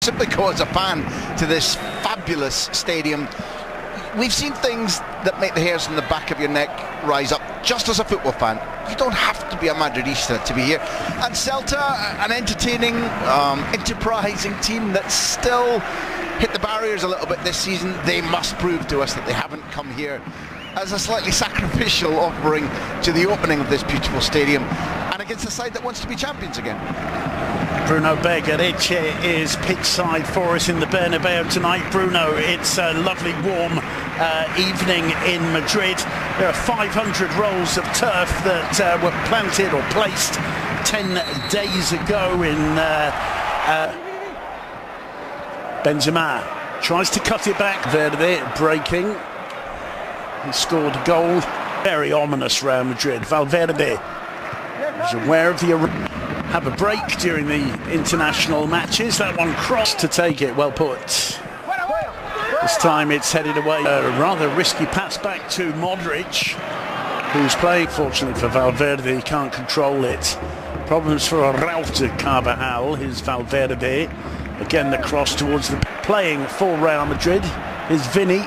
simply go as a fan to this fabulous stadium. We've seen things that make the hairs on the back of your neck rise up. Just as a football fan, you don't have to be a Madridista to be here. And Celta, an entertaining, enterprising team that still hit the barriers a little bit this season. They must prove to us that they haven't come here as a slightly sacrificial offering to the opening of this beautiful stadium and against a side that wants to be champions again. Bruno Bergareche is pitch side for us in the Bernabeu tonight. Bruno, it's a lovely warm evening in Madrid. There are 500 rolls of turf that were planted or placed 10 days ago in Benzema tries to cut it back. Verde breaking. He scored a goal. Very ominous Real Madrid. Valverde is aware of the have a break during the international matches. That one crossed to take it. Well put. This time it's headed away. A rather risky pass back to Modric, who's playing. Fortunately for Valverde, he can't control it. Problems for Ralph to Carvajal. Here's Valverde. Again the cross towards the playing for Real Madrid. Here's Vini.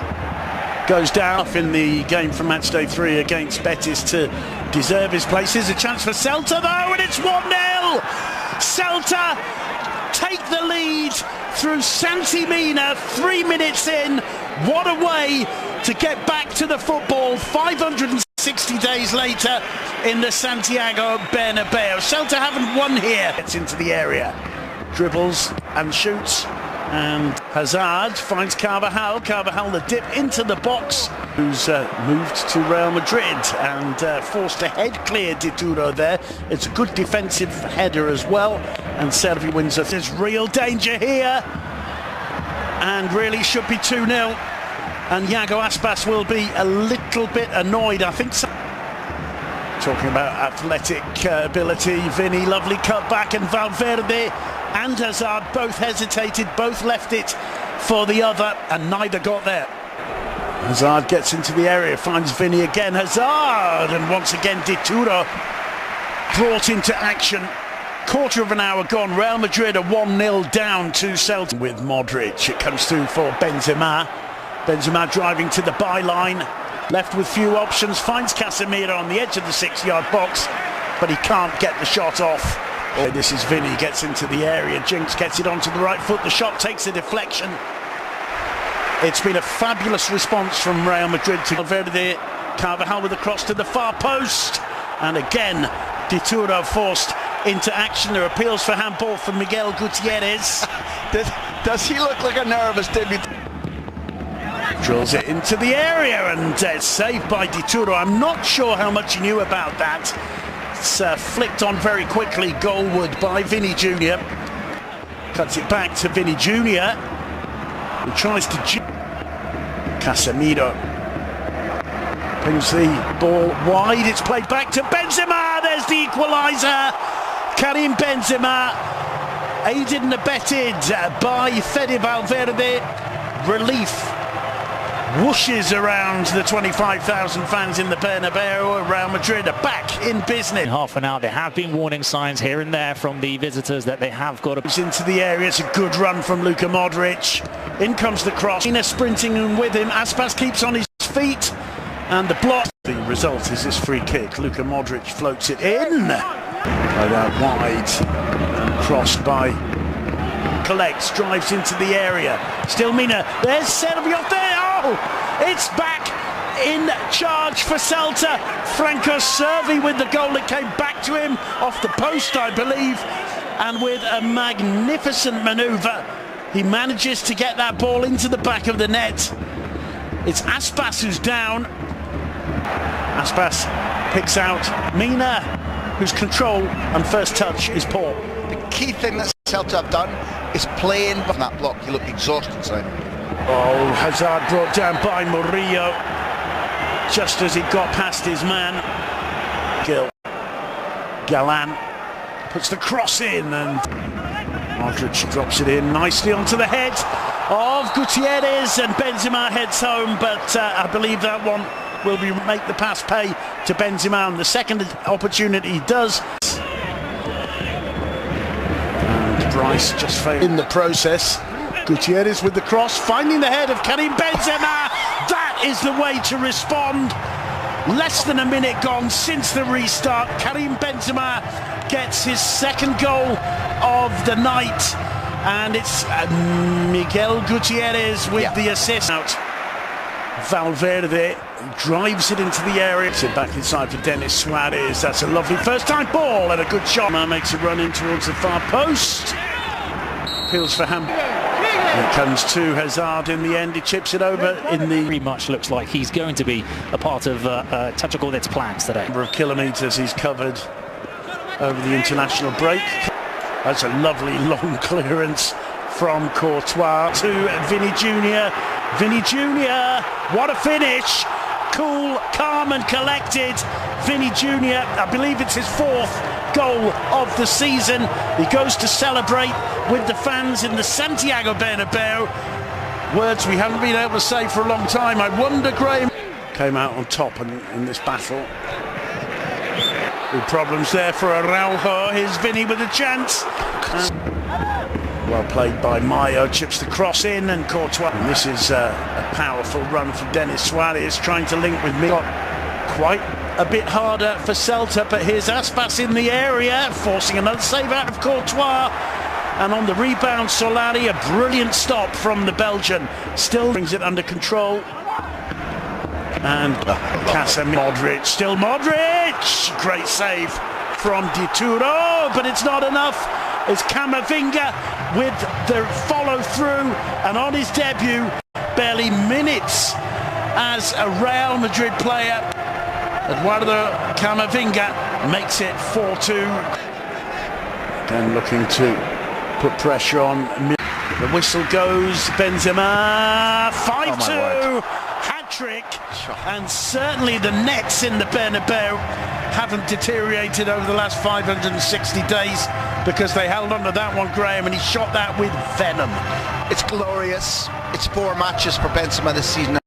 Goes down in the game from matchday 3 against Betis to deserve his place. Here's a chance for Celta though, and it's 1-0! Celta take the lead through Santi Mina 3 minutes in. What a way to get back to the football 560 days later in the Santiago Bernabeu. Celta haven't won here. Gets into the area, dribbles and shoots. And Hazard finds Carvajal. Carvajal the dip into the box, who's moved to Real Madrid and forced to head clear Dituro there. It's a good defensive header as well, and Servi wins it. There's real danger here, and really should be 2-0. And Iago Aspas will be a little bit annoyed, I think. Talking about athletic ability, Vini, lovely cut back, and Valverde and Hazard both hesitated, both left it for the other, and neither got there. Hazard gets into the area, finds Vini again, Hazard, and once again Dituro brought into action. Quarter of an hour gone, Real Madrid are 1-0 down to Celta with Modric. It comes through for Benzema. Benzema driving to the byline, left with few options, finds Casemiro on the edge of the 6-yard box, but he can't get the shot off. This is Vini, gets into the area, Jinx gets it onto the right foot, the shot takes a deflection. It's been a fabulous response from Real Madrid to Valverde. Carvajal with a cross to the far post, and again Dituro forced into action. There are appeals for handball from Miguel Gutierrez. Does he look like a nervous debut? Drills it into the area, and it's saved by Dituro. I'm not sure how much he knew about that. It's flicked on very quickly, goalward by Vini Jr. Cuts it back to Vini Jr. Who tries to... Casemiro brings the ball wide. It's played back to Benzema. There's the equaliser. Karim Benzema, aided and abetted by Fede Valverde. Relief whooshes around the 25,000 fans in the Bernabeu. Real Madrid are back in business. In half an hour, there have been warning signs here and there from the visitors that they have got to... Into the area, it's a good run from Luka Modric. In comes the cross. Ina sprinting in with him. Aspas keeps on his feet, and the block. The result is this free kick. Luka Modric floats it in. Played out wide, and crossed by... Collects, drives into the area. Still Mina. There's Servi off there. Oh, it's back in charge for Celta. Franco Servi with the goal that came back to him off the post, I believe, and with a magnificent manoeuvre, he manages to get that ball into the back of the net. It's Aspas who's down. Aspas picks out Mina, whose control and first touch is poor. The key thing that Celta have done is playing from that block. You look exhausted, Simon. Oh, Hazard brought down by Murillo just as he got past his man. Galan puts the cross in, and Modric drops it in nicely onto the head of Gutierrez, and Benzema heads home, but I believe that one will make the pass pay to Benzema, and the second opportunity does. Bryce just failed in the process. Gutierrez with the cross, finding the head of Karim Benzema. That is the way to respond. Less than a minute gone since the restart. Karim Benzema gets his second goal of the night, and it's Miguel Gutierrez with the assist. Out. Valverde drives it into the area. It's back inside for Denis Suarez. That's a lovely first-time ball and a good shot. Makes a run in towards the far post. Appeals for Ham. Here comes to Hazard in the end. He chips it over in the... Very much looks like he's going to be a part of Tactical plans today. Number of kilometres he's covered over the international break. That's a lovely long clearance from Courtois to Vinny Jr. Vinny Jr. What a finish! Cool, calm and collected. Vinny Jr. I believe it's his fourth goal of the season. He goes to celebrate with the fans in the Santiago Bernabeu. Words we haven't been able to say for a long time. I wonder, Graham came out on top in this battle. Big problems there for Araujo. Here's Vinny with a chance. Well played by Mayo, chips the cross in, and Courtois. And this is a powerful run from Denis Suarez, trying to link with me. Got quite a bit harder for Celta, but here's Aspas in the area, forcing another save out of Courtois. And on the rebound, Solari, a brilliant stop from the Belgian. Still brings it under control. And Casemiro, Modric, still Modric! Great save from Dituro, but it's not enough. It's Camavinga with the follow-through, and on his debut, barely minutes as a Real Madrid player, Eduardo Camavinga makes it 4-2. Again looking to put pressure on. The whistle goes, Benzema, 5-2, hat-trick, and certainly the nets in the Bernabeu haven't deteriorated over the last 560 days, because they held on to that one, Graham, and he shot that with venom. It's glorious. It's 4 matches for Benzema this season.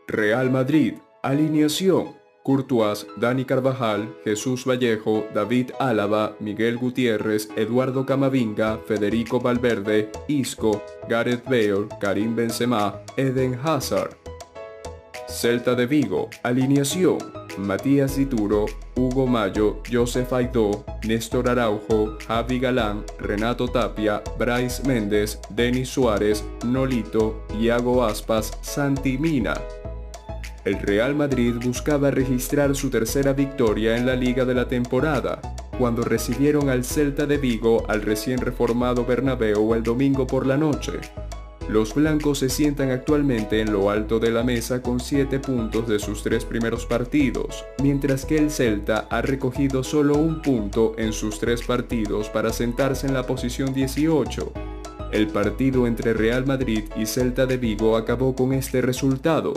Real Madrid, alineación: Courtois, Dani Carvajal, Jesús Vallejo, David Álava, Miguel Gutiérrez, Eduardo Camavinga, Federico Valverde, Isco, Gareth Bale, Karim Benzema, Eden Hazard. Celta de Vigo, alineación: Matías Dituro, Hugo Mayo, Joseph Aidó, Néstor Araujo, Javi Galán, Renato Tapia, Bryce Méndez, Denis Suárez, Nolito, Iago Aspas, Santi Mina. El Real Madrid buscaba registrar su tercera victoria en la liga de la temporada, cuando recibieron al Celta de Vigo al recién reformado Bernabéu el domingo por la noche. Los blancos se sientan actualmente en lo alto de la mesa con 7 puntos de sus 3 primeros partidos, mientras que el Celta ha recogido solo 1 punto en sus 3 partidos para sentarse en la posición 18. El partido entre Real Madrid y Celta de Vigo acabó con este resultado: